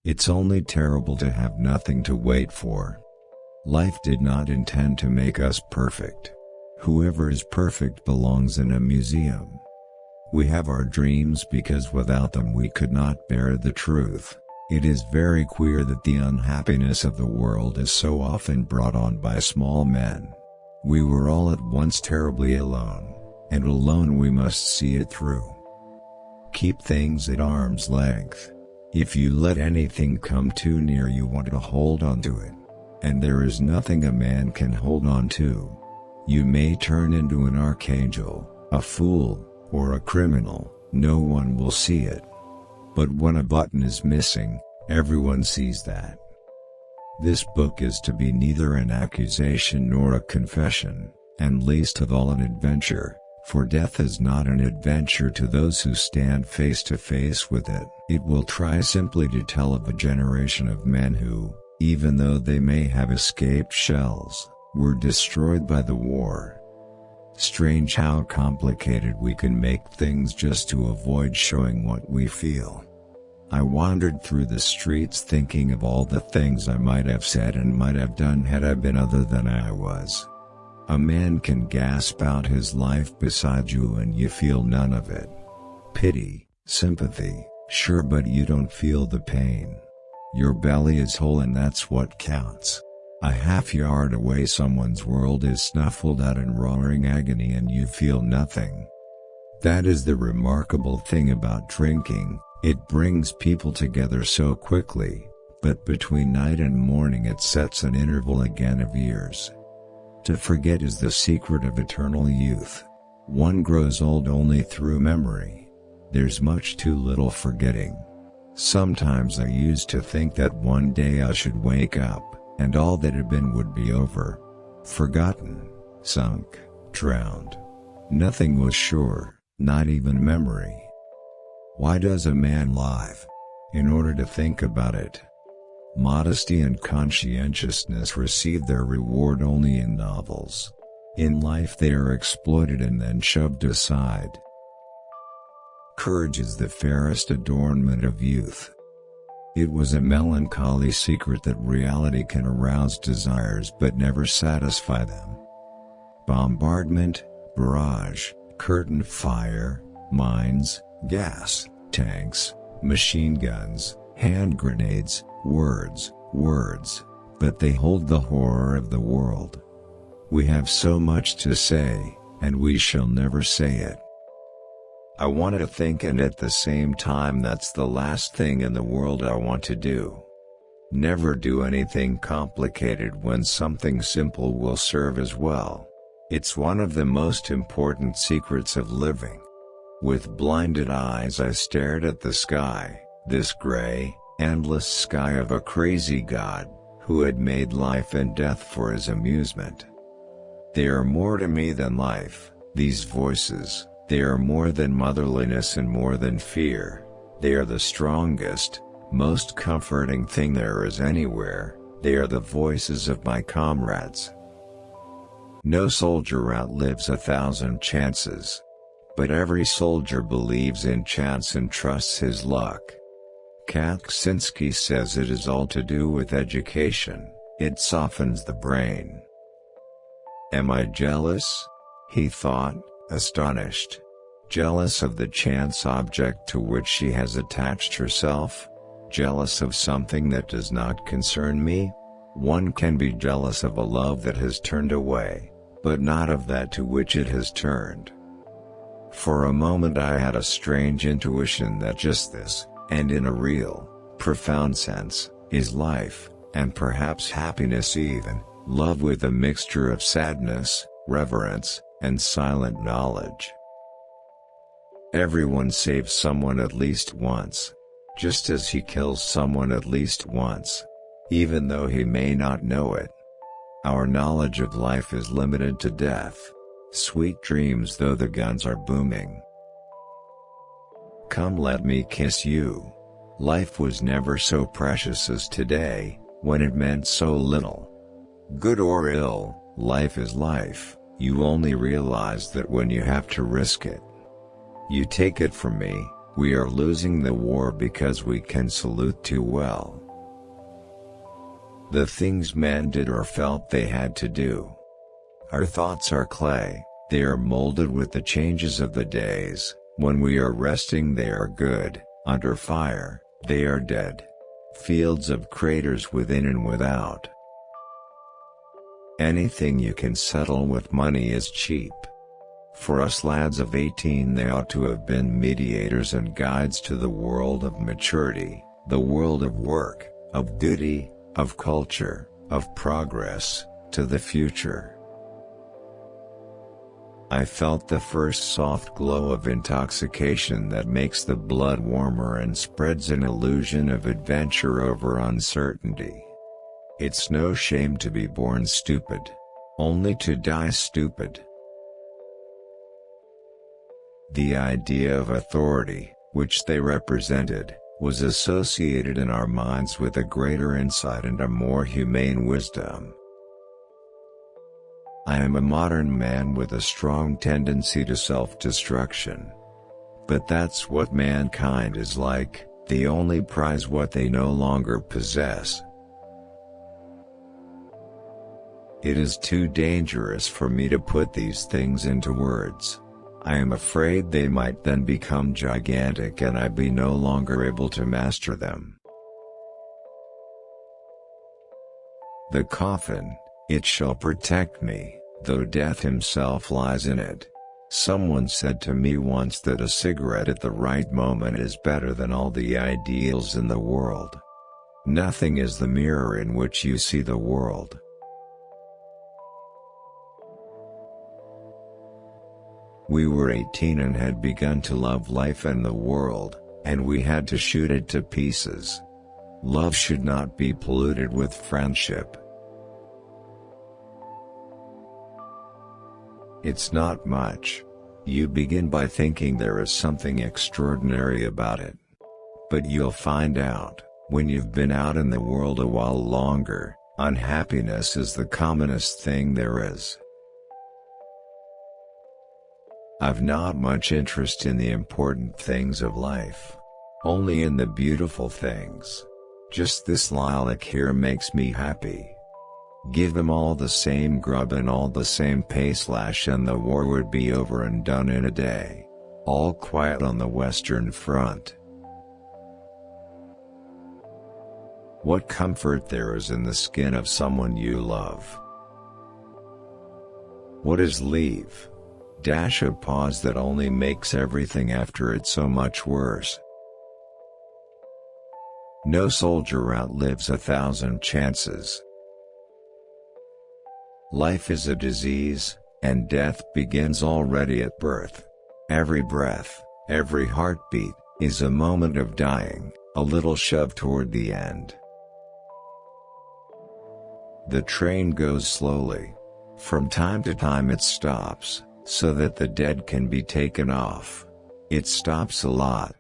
It's only terrible to have nothing to wait for. Life did not intend to make us perfect. Whoever is perfect belongs in a museum. We have our dreams because without them we could not bear the truth. It is very queer that the unhappiness of the world is so often brought on by small men. We were all at once terribly alone, and alone we must see it through. Keep things at arm's length. If you let anything come too near, you want to hold on to it. And there is nothing a man can hold on to. You may turn into an archangel, a fool, or a criminal, no one will see it. But when a button is missing, everyone sees that. This book is to be neither an accusation nor a confession, and least of all an adventure, for death is not an adventure to those who stand face to face with it. It will try simply to tell of a generation of men who, even though they may have escaped shells, were destroyed by the war. Strange how complicated we can make things just to avoid showing what we feel. I wandered through the streets thinking of all the things I might have said and might have done had I been other than I was. A man can gasp out his life beside you and you feel none of it. Pity, sympathy, sure, but you don't feel the pain. Your belly is whole and that's what counts. A half yard away someone's world is snuffled out in roaring agony and you feel nothing. That is the remarkable thing about drinking, it brings people together so quickly, but between night and morning it sets an interval again of years. To forget is the secret of eternal youth. One grows old only through memory. There's much too little forgetting. Sometimes I used to think that one day I should wake up, and all that had been would be over. Forgotten, sunk, drowned. Nothing was sure, not even memory. Why does a man live? In order to think about it. Modesty and conscientiousness receive their reward only in novels. In life they are exploited and then shoved aside. Courage is the fairest adornment of youth. It was a melancholy secret that reality can arouse desires but never satisfy them. Bombardment, barrage, curtain fire, mines, gas, tanks, machine guns, hand grenades, words, but they hold the horror of the world. We have so much to say, and we shall never say it. I want to think, and at the same time that's the last thing in the world I want to do. Never do anything complicated when something simple will serve as well. It's one of the most important secrets of living. With blinded eyes I stared at the sky, this gray, endless sky of a crazy God, who had made life and death for his amusement. They are more to me than life, these voices. They are more than motherliness and more than fear. They are the strongest, most comforting thing there is anywhere. They are the voices of my comrades. No soldier outlives 1,000 chances. But every soldier believes in chance and trusts his luck. Kaczynski says it is all to do with education, it softens the brain. Am I jealous? He thought, astonished. Jealous of the chance object to which she has attached herself? Jealous of something that does not concern me? One can be jealous of a love that has turned away, but not of that to which it has turned. For a moment I had a strange intuition that just this, and in a real, profound sense, is life, and perhaps happiness even, love with a mixture of sadness, reverence, and silent knowledge. Everyone saves someone at least once. Just as he kills someone at least once. Even though he may not know it. Our knowledge of life is limited to death. Sweet dreams though the guns are booming. Come let me kiss you. Life was never so precious as today, when it meant so little. Good or ill, life is life, you only realize that when you have to risk it. You take it from me, We are losing the war because we can salute too well. The things men did or felt they had to do. Our thoughts are clay, they are molded with the changes of the days. When we are resting they are good, under fire, they are dead. Fields of craters within and without. Anything you can settle with money is cheap. For us lads of 18 they ought to have been mediators and guides to the world of maturity, the world of work, of duty, of culture, of progress, to the future. I felt the first soft glow of intoxication that makes the blood warmer and spreads an illusion of adventure over uncertainty. It's no shame to be born stupid, only to die stupid. The idea of authority, which they represented, was associated in our minds with a greater insight and a more humane wisdom. I am a modern man with a strong tendency to self-destruction. But that's what mankind is like, they only prize what they no longer possess. It is too dangerous for me to put these things into words. I am afraid they might then become gigantic and I be no longer able to master them. The coffin, it shall protect me, though death himself lies in it. Someone said to me once that a cigarette at the right moment is better than all the ideals in the world. Nothing is the mirror in which you see the world. We were 18 and had begun to love life and the world, and we had to shoot it to pieces. Love should not be polluted with friendship. It's not much. You begin by thinking there is something extraordinary about it. But you'll find out, when you've been out in the world a while longer, unhappiness is the commonest thing there is. I've not much interest in the important things of life. Only in the beautiful things. Just this lilac here makes me happy. Give them all the same grub and all the same pay slash and the war would be over and done in a day. All quiet on the Western Front. What comfort there is in the skin of someone you love. What is leave? Dash a pause that only makes everything after it so much worse. No soldier outlives 1,000 chances. Life is a disease, and death begins already at birth. Every breath, every heartbeat, is a moment of dying, a little shove toward the end. The train goes slowly. From time to time it stops, so that the dead can be taken off. It stops a lot,